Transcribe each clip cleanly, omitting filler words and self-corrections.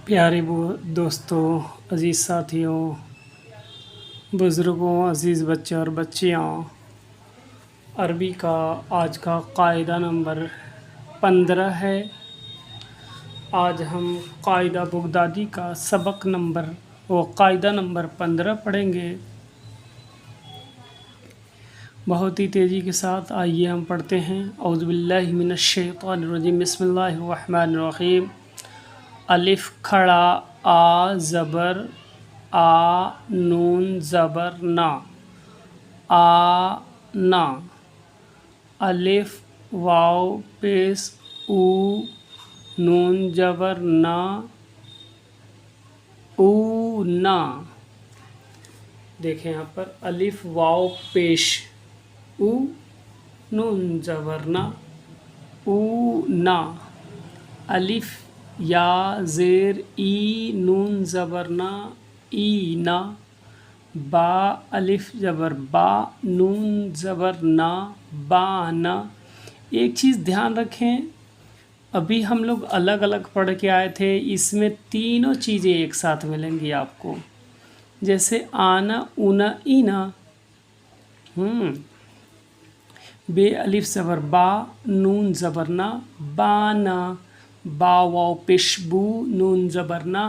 پیارے دوستوں، عزیز ساتھیوں، بزرگوں، عزیز بچے اور بچیاں، عربی کا آج کا قاعدہ نمبر 15 ہے۔ آج ہم قاعدہ بغدادی کا سبق نمبر قاعدہ نمبر 15 پڑھیں گے۔ بہت ہی تیزی کے ساتھ آئیے ہم پڑھتے ہیں۔ اعوذ باللہ من الشیطان الرجیم، بسم اللہ الرحمن الرحیم۔ الف کھڑا آ زبر آ، نون زبر نا، نا، الف واو پیش او، نون زبر نا، او نا۔ دیکھیں یہاں پر الف واو پیش او، نون زبر نا، او نا، الف یا زیر ای، نون زبر نا، ای نا، با الف زبر با، نون زبر نا، با نا۔ ایک چیز دھیان رکھیں، ابھی ہم لوگ الگ الگ پڑھ کے آئے تھے، اس میں تینوں چیزیں ایک ساتھ ملیں گی آپ کو، جیسے آنا، اونا، اینا۔ بے الف زبر با، نون زبر نا، بانا، با واو پیش بو، نون زبر نا،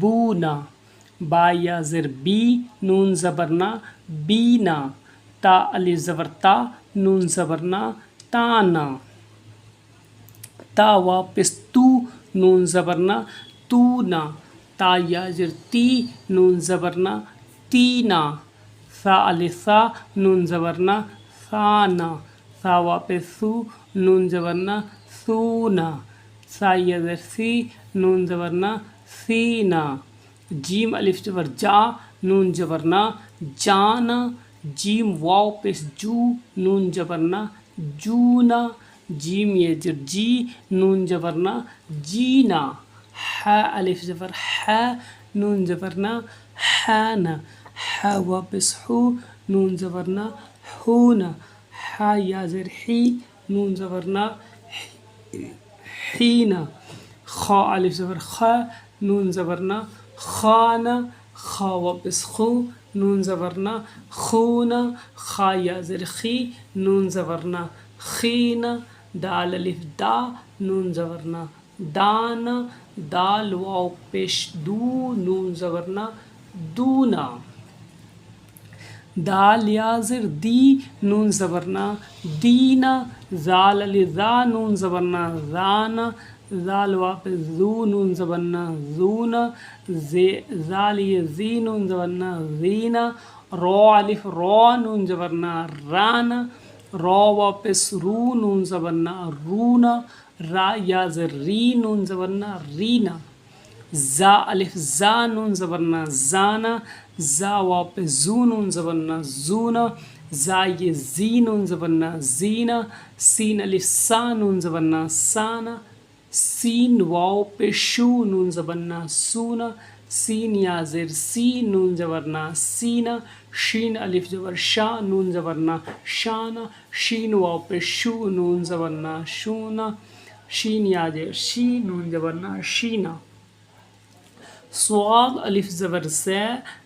بونا، با یا زر بی، نون زبر نا، بینا، تا الف زبر تا، نون زبر نا، تانا، تا واو پیش تو، نون زبر نا، تونا، تا یا زر تی، نون زبر نا، تینا، ثا الف ثا، نون زبر نا، ثانا، ثا واو پیش ثو، نون زبر نا، ثونا، ثا یا زر ثی، نون زبر نا، ثینا، جیم الف زبر جا، نون زبر نا، جانا، جیم واو پیش جو، نون زبر نا، جونا، جیم یا زر جی، نون زبر نا، جینا، ح الف زبر ح، نون زبر نا، حانا، ح واو پیش حو، نون زبر نا، حونا، ح یا زر حی، نون زبر نا، حینا، خا الف زبر خ، نون زبر نا، خانا، خا واو پیش خو، نون زبر نا، خونا، خا یا زر خی، نون زبر نا، خینا، دال الف دا، نون زبر نا، دانا، دال واو پیش دو، نون زبر نا، دونا، دال یا زر دی، نون زبر نا، دینا، زال الف ذا، نون زبر نا، زانا، زال واو پیش زو، نون زبر نا، زونا، زال یا زی، نون زبر نا، زینا، رو الف رو، نون زبر نا، رانا، رو واو پیش رو، نون زبر نا، رونا، را یا زر ری، نون زبر نا، رینا، زا الف زا، نون زبر نا، زانا، زا واو پیش زو، نون زبر نا، زونا، زا یہ زی، نون زبر نا، زینا، سین الف سا، نون زبر نا، سانا، سین واو پیش شو، نون زبر نا، سونا، سین یا زر سی، نون زبر نا، سینا، شین الف زبر شا، نون زبر نا، شانا، شین واو پیش شو، نون زبر نا، شونا، شین یا زر شی، نون زبر نا، شینا، صاد الف زبر سے،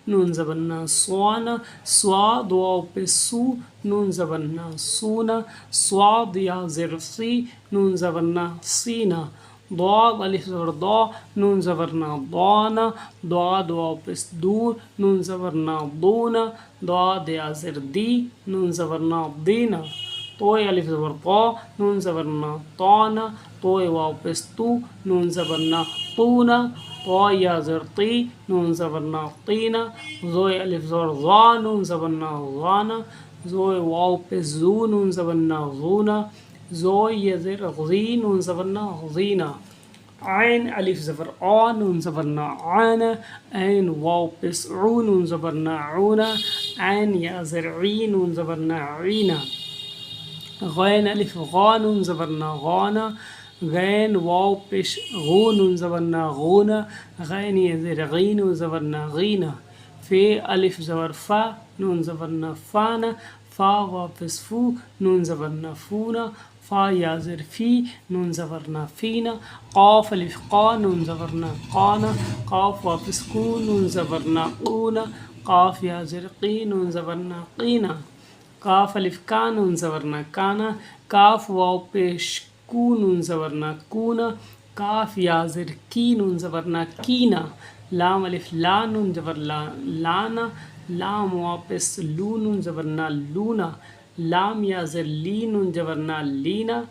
نون زبر نا، سوانا، صاد واو پیش سو، نون زبر نا، سونا، صاد یا زر سی، نون زبر نا، سینا، ضاد الف زبر ضا، نون زبر نا، ضانا، ضاد واو پیش دو، نون زبر نا، ضونا، ضاد یا زر دی، نون زبر نا، دینا، طوء الف زبر طا، نون زبر نا، طانا، طوء واو پیش تو، نون زبر نا، طونا، طا یا زر طی، نون زبر نا، طینا، زوئے الف زبر ضا، نون زبر نا، غانا، زوئے واو پیش زو، نون زبر نا، غونا، زوئے یا زر غی، نون زبر نا، غینا، عین الف زبر آ، نون زبر نا، عانا، عین واو پیش عو، نون زبر نا، عونا، عین یا زر عی، نون زبر نا، عینا، غین الف غا، نون زبر نا، غانا، غین واو پیش غو، نون زبر نا، غونا، غین یا زر غی، نون زبر نا، غینا، فے الف زبر فا، نون زبر نا، فانا، فا واو پیش فو، نون زبر نا، فونا، فا یا زر فی نون زبرنا فینا قاف الف قا نون زبرنا قانا قاف واپس کو نون زبرنا قونا قاف یا زر قی نون زبرنا قینا کاف الف کا نون زبرنا کانا کاف واو پیش کو نون زبرنا کونا کاف یا زر کی نون زبرنا کینا لام الف لا نون زبر لا لانا لام واپس لو نون زبرنا لونا لام یا زر لی نون زبرنا لینا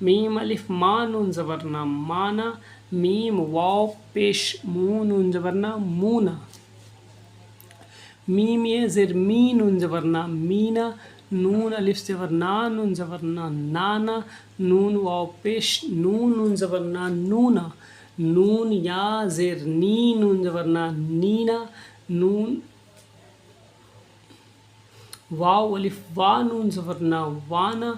میم الف ما نون زبرنا مانا میم واو پیش مو نون زبرنا مونا میم یہ زر می نون زبرنا مینا نون الف زبرنا نون زبرنا نانا نون واو پیش نون نون زبرنا نونا نون یا زر نی نون زبرنا نینا نون واو الف وا نون زبرنا وانا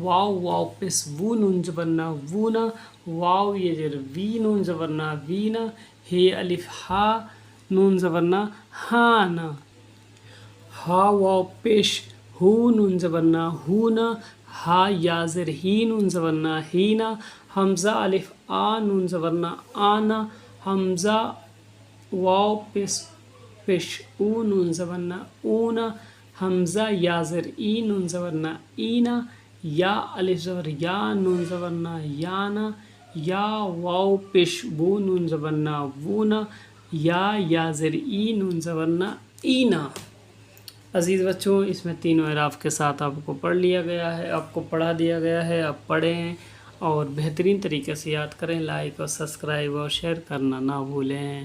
واو واو پیس وو نون زبرنا وونا واو یہ زر وی نون زبرنا وینا ہے الف ہا نون زبرنا ہانا ہا واو پیش ہو نون زبرنا ہونا ہا یا زر ہی نون زبرنا ہینا حمزہ الف آ نون زبرنا آنا حمزہ واو پیش او نون زبرنا اونا حمزہ یا زر ای نون زبرنا اینا یا الف زبر یا نون زبرنا یانا یا واو پیش بو نون زبرنا وونا یا زر ای نون زبرنا اینا عزیز بچوں اس میں تینوں اعراف کے ساتھ آپ کو پڑھ لیا گیا ہے آپ کو پڑھا دیا گیا ہے آپ پڑھیں اور بہترین طریقے سے یاد کریں لائک اور سبسکرائب اور شیئر کرنا نہ بھولیں